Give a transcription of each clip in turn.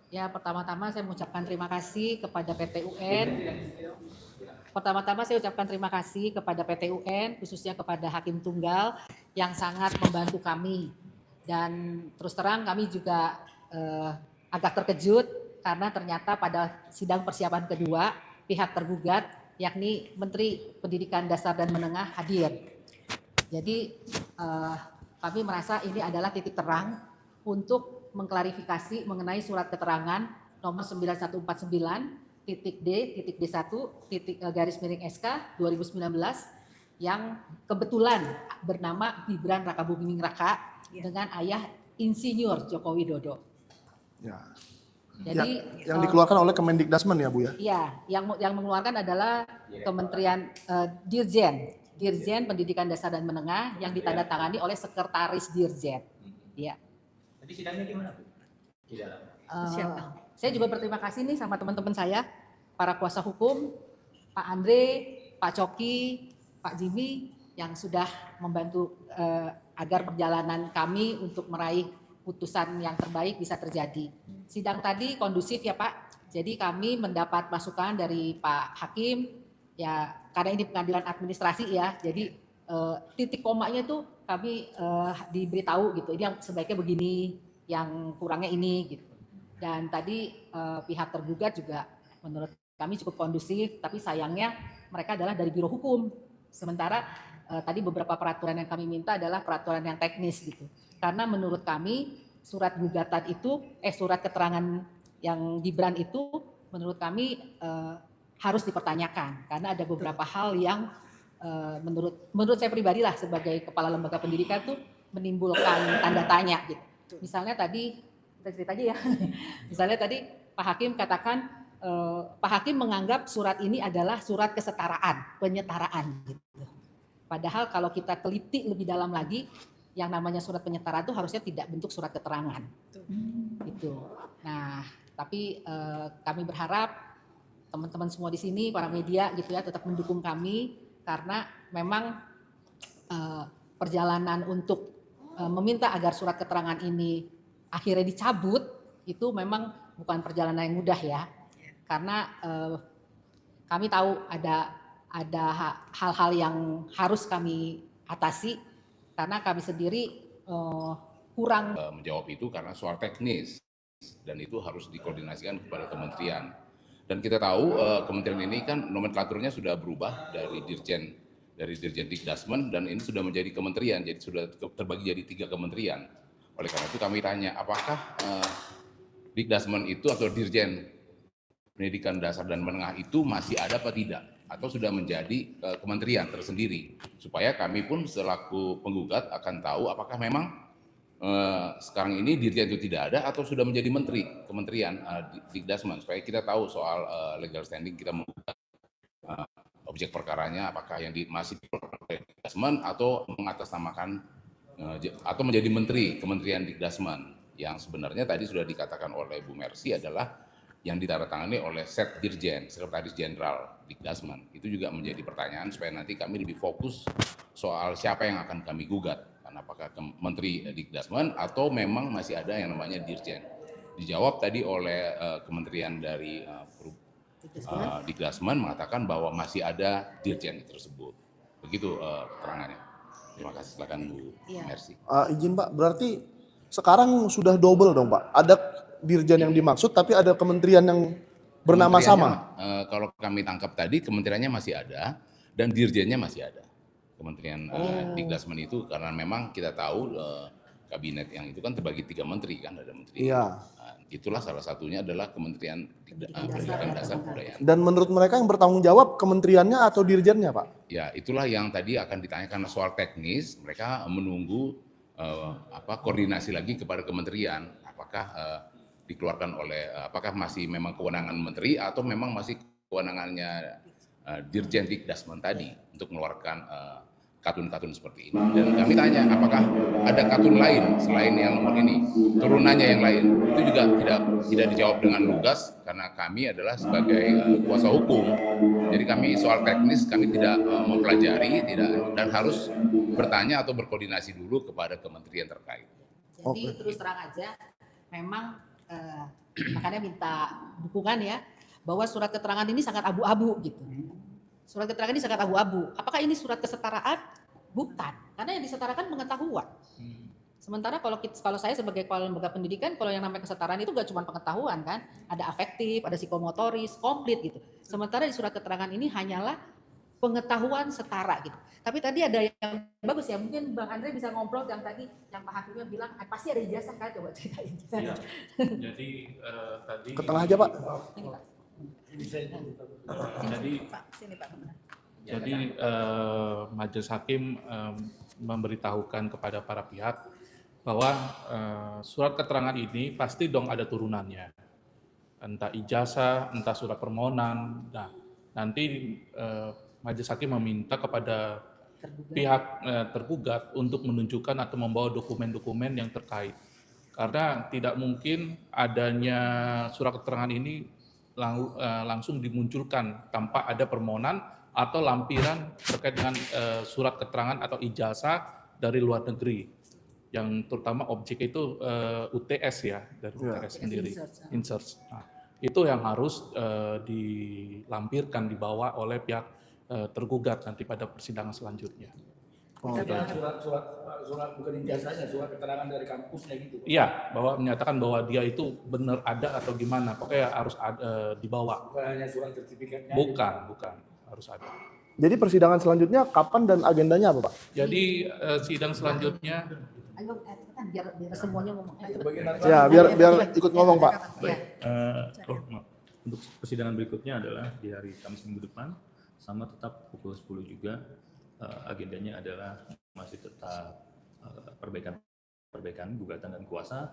Ya, pertama-tama saya mengucapkan terima kasih kepada PT UN. Pertama-tama saya ucapkan terima kasih kepada PT UN, khususnya kepada Hakim Tunggal yang sangat membantu kami. Dan terus terang kami juga agak terkejut karena ternyata pada sidang persiapan kedua, pihak tergugat, yakni Menteri Pendidikan Dasar dan Menengah hadir. Jadi kami merasa ini adalah titik terang untuk mengklarifikasi mengenai surat keterangan nomor 9149 titik D1 garis miring SK 2019 yang kebetulan bernama Gibran Rakabuming Raka dengan ayah Insinyur Joko Widodo. Ya. Jadi yang dikeluarkan oleh Kemendikdasmen ya Bu ya? Iya, yang mengeluarkan adalah Kementerian Dirjen Pendidikan Dasar dan Menengah yang ditandatangani oleh Sekretaris Dirjen. Iya. Jadi sidangnya gimana Bu? Siapa? Saya juga berterima kasih nih sama teman-teman saya, para kuasa hukum, Pak Andre, Pak Coki, Pak Jimmy yang sudah membantu agar perjalanan kami untuk meraih putusan yang terbaik bisa terjadi. Sidang tadi kondusif ya Pak. Jadi kami mendapat masukan dari Pak Hakim ya karena ini pengadilan administrasi ya. Jadi titik komanya itu kami diberitahu gitu. Ini yang sebaiknya begini, yang kurangnya ini gitu. Dan tadi pihak tergugat juga menurut kami cukup kondusif, tapi sayangnya mereka adalah dari Biro Hukum. Sementara tadi beberapa peraturan yang kami minta adalah peraturan yang teknis gitu. Karena menurut kami surat gugatan itu, surat keterangan yang Gibran itu menurut kami harus dipertanyakan. Karena ada beberapa hal yang menurut saya pribadi lah sebagai kepala lembaga pendidikan tuh menimbulkan tanda tanya gitu. Misalnya tadi, kita cerita aja ya. Misalnya tadi Pak Hakim katakan, Pak Hakim menganggap surat ini adalah surat kesetaraan, penyetaraan gitu. Padahal kalau kita teliti lebih dalam lagi, yang namanya surat penyetaraan itu harusnya tidak bentuk surat keterangan. Gitu. Nah, tapi kami berharap teman-teman semua di sini, para media gitu ya, tetap mendukung kami karena memang perjalanan untuk meminta agar surat keterangan ini akhirnya dicabut itu memang bukan perjalanan yang mudah ya. Karena kami tahu ada hal-hal yang harus kami atasi karena kami sendiri kurang menjawab itu karena soal teknis dan itu harus dikoordinasikan kepada kementerian. Dan kita tahu kementerian ini kan nomenklaturnya sudah berubah dari Dirjen Dikdasmen dan ini sudah menjadi kementerian, jadi sudah terbagi jadi 3 kementerian. Oleh karena itu kami tanya, apakah Dikdasmen itu atau Dirjen Pendidikan Dasar dan Menengah itu masih ada apa tidak? Atau sudah menjadi kementerian tersendiri? Supaya kami pun selaku penggugat akan tahu apakah memang sekarang ini Dirjen itu tidak ada atau sudah menjadi kementerian Dikdasmen. Supaya kita tahu soal legal standing kita menggugat objek perkaranya apakah yang masih Dikdasmen atau mengatasnamakan atau menjadi kementerian Dikdasmen yang sebenarnya tadi sudah dikatakan oleh Bu Mercy adalah yang ditandatangani oleh Sekdirjen, Sekretaris Jenderal Dikdasmen. Itu juga menjadi pertanyaan supaya nanti kami lebih fokus soal siapa yang akan kami gugat. Karena apakah Menteri Dikdasmen atau memang masih ada yang namanya Dirjen. Dijawab tadi oleh kementerian dari Dikdasmen mengatakan bahwa masih ada Dirjen tersebut. Begitu keterangannya. Terima kasih, silakan Bu Mercy. Izin Pak, berarti sekarang sudah double dong Pak. Ada Dirjen yang dimaksud, tapi ada kementerian yang bernama sama. Kalau kami tangkap tadi, kementeriannya masih ada dan dirjennya masih ada. Kementerian Dikdasmen itu karena memang kita tahu kabinet yang itu kan terbagi 3 menteri kan, ada menteri. Iya. Itulah salah satunya adalah Kementerian Pendidikan Dasar Kebudayaan. Dan menurut mereka yang bertanggung jawab kementeriannya atau dirjennya Pak? Ya, itulah yang tadi akan ditanyakan soal teknis. Mereka menunggu koordinasi lagi kepada kementerian. Apakah dikeluarkan oleh apakah masih memang kewenangan menteri atau memang masih kewenangannya Dirjen Dikdasmen tadi untuk mengeluarkan katun-katun seperti ini. Dan kami tanya apakah ada katun lain selain yang nomor ini, turunannya yang lain. Itu juga tidak dijawab dengan lugas karena kami adalah sebagai kuasa hukum. Jadi kami soal teknis kami tidak mempelajari dan harus bertanya atau berkoordinasi dulu kepada kementerian terkait. Jadi terus terang aja memang Makanya minta dukungan ya, bahwa surat keterangan ini sangat abu-abu gitu. Surat keterangan ini sangat abu-abu. Apakah ini surat kesetaraan? Bukan, karena yang disetarakan pengetahuan. Sementara kalau saya sebagai kepala lembaga pendidikan, kalau yang namanya kesetaraan itu gak cuma pengetahuan kan, ada afektif, ada psikomotoris, komplit gitu. Sementara di surat keterangan ini hanyalah pengetahuan setara gitu. Tapi tadi ada yang bagus ya, mungkin Bang Andre bisa ngobrol yang tadi yang Pak Hakimnya bilang pasti ada ijazah kan, coba ceritain. Iya. Jadi tadi Ke tengah aja Pak. Ini, Pak. Jadi Pak, sini Pak. Jadi majelis hakim memberitahukan kepada para pihak bahwa surat keterangan ini pasti dong ada turunannya, entah ijazah, entah surat permohonan. Nah, nanti majelis hakim meminta kepada pihak tergugat untuk menunjukkan atau membawa dokumen-dokumen yang terkait. Karena tidak mungkin adanya surat keterangan ini langsung dimunculkan tanpa ada permohonan atau lampiran terkait dengan surat keterangan atau ijazah dari luar negeri, yang terutama objek itu UTS ya, dari UTS sendiri, insert. Nah, itu yang harus dilampirkan, dibawa oleh pihak tergugat nanti pada persidangan selanjutnya. Surat bukan ijazahnya, surat keterangan dari kampusnya gitu. Iya, bahwa menyatakan bahwa dia itu benar ada atau gimana, pokoknya harus dibawa. Bukan hanya surat sertifikatnya. Bukan, harus ada. Jadi persidangan selanjutnya kapan dan agendanya apa Pak? Jadi sidang selanjutnya, Ayo, biar semuanya ngomong. Ya biar ikut ngomong Pak. Ya. Untuk persidangan berikutnya adalah di hari Kamis minggu depan, sama tetap pukul 10 juga. Agendanya adalah masih tetap perbaikan gugatan dan kuasa.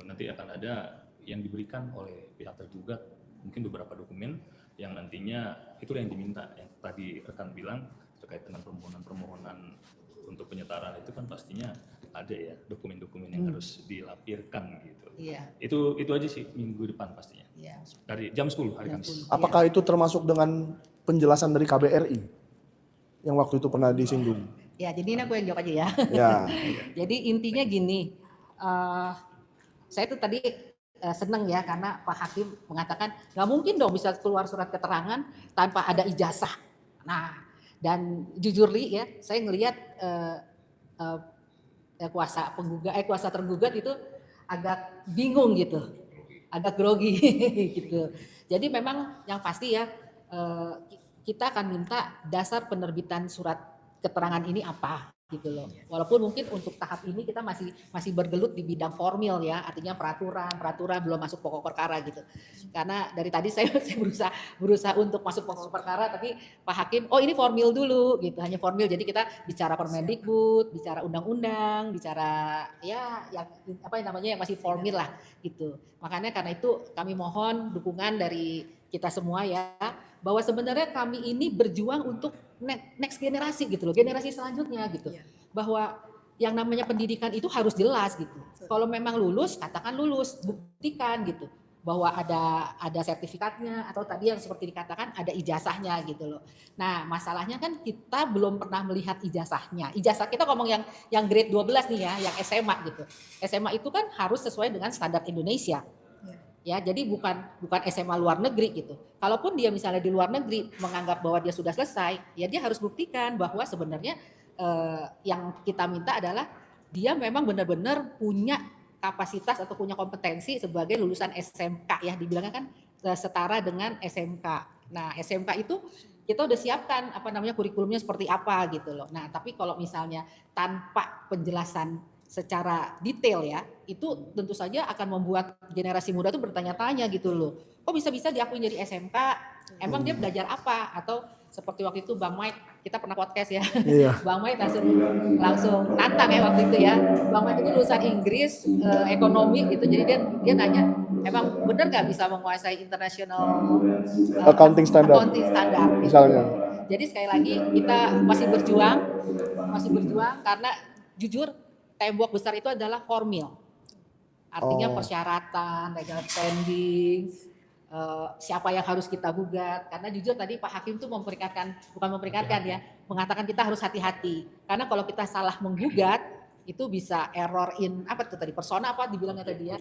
Nanti akan ada yang diberikan oleh pihak tergugat, mungkin beberapa dokumen yang nantinya itu yang diminta, yang tadi rekan bilang terkait dengan permohonan untuk penyetaraan itu kan pastinya ada ya dokumen-dokumen yang harus dilampirkan gitu. Iya. Itu aja sih minggu depan pastinya. Iya. Dari jam 10 hari Kamis. Apakah itu termasuk dengan penjelasan dari KBRI yang waktu itu pernah disinggung? Ya, jadi ini aku yang jawab aja ya. Ya. Jadi intinya gini, saya tuh tadi seneng ya karena Pak Hakim mengatakan nggak mungkin dong bisa keluar surat keterangan tanpa ada ijazah. Nah, dan jujur Li ya, saya ngelihat kuasa tergugat itu agak bingung gitu, agak grogi gitu. Jadi memang yang pasti ya kita akan minta dasar penerbitan surat keterangan ini apa gitu loh. Walaupun mungkin untuk tahap ini kita masih bergelut di bidang formil ya, artinya peraturan belum masuk pokok perkara gitu. Karena dari tadi saya berusaha untuk masuk pokok perkara, tapi Pak Hakim, oh ini formil dulu gitu, hanya formil. Jadi kita bicara Permendikbud, bicara undang-undang, bicara ya yang apa namanya yang masih formil lah gitu. Makanya karena itu kami mohon dukungan dari kita semua ya, bahwa sebenarnya kami ini berjuang untuk next generasi gitu loh, generasi selanjutnya gitu. Bahwa yang namanya pendidikan itu harus jelas gitu. Kalau memang lulus, katakan lulus, buktikan gitu. Bahwa ada sertifikatnya atau tadi yang seperti dikatakan ada ijazahnya gitu loh. Nah, masalahnya kan kita belum pernah melihat ijazahnya. Ijazah kita ngomong yang grade 12 nih ya, yang SMA gitu. SMA itu kan harus sesuai dengan standar Indonesia. Ya, jadi bukan SMA luar negeri gitu. Kalaupun dia misalnya di luar negeri menganggap bahwa dia sudah selesai, ya dia harus buktikan bahwa sebenarnya yang kita minta adalah dia memang benar-benar punya kapasitas atau punya kompetensi sebagai lulusan SMK ya, dibilangnya kan setara dengan SMK. Nah, SMK itu kita udah siapkan apa namanya kurikulumnya seperti apa gitu loh. Nah, tapi kalau misalnya tanpa penjelasan secara detail ya, itu tentu saja akan membuat generasi muda itu bertanya-tanya gitu loh. Kok bisa-bisa diakui jadi SMK? Emang dia belajar apa? Atau seperti waktu itu Bang Mike, kita pernah podcast ya. Iya. Bang Mike langsung nantang ya waktu itu ya. Bang Mike itu lulusan Inggris, ekonomi gitu. Jadi dia nanya, emang benar nggak bisa menguasai international Accounting standard gitu. misalnya. Jadi sekali lagi kita masih berjuang karena jujur tembok besar itu adalah formil. Artinya persyaratan, legal standing, siapa yang harus kita gugat. Karena jujur tadi Pak Hakim tuh mengatakan kita harus hati-hati. Karena kalau kita salah menggugat, itu bisa error in, apa tuh tadi, persona apa dibilangnya tadi ya?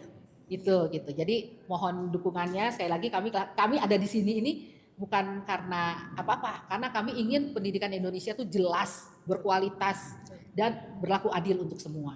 Gitu gitu. Jadi mohon dukungannya, sekali lagi kami ada di sini ini bukan karena apa-apa, karena kami ingin pendidikan Indonesia itu jelas, berkualitas dan berlaku adil untuk semua.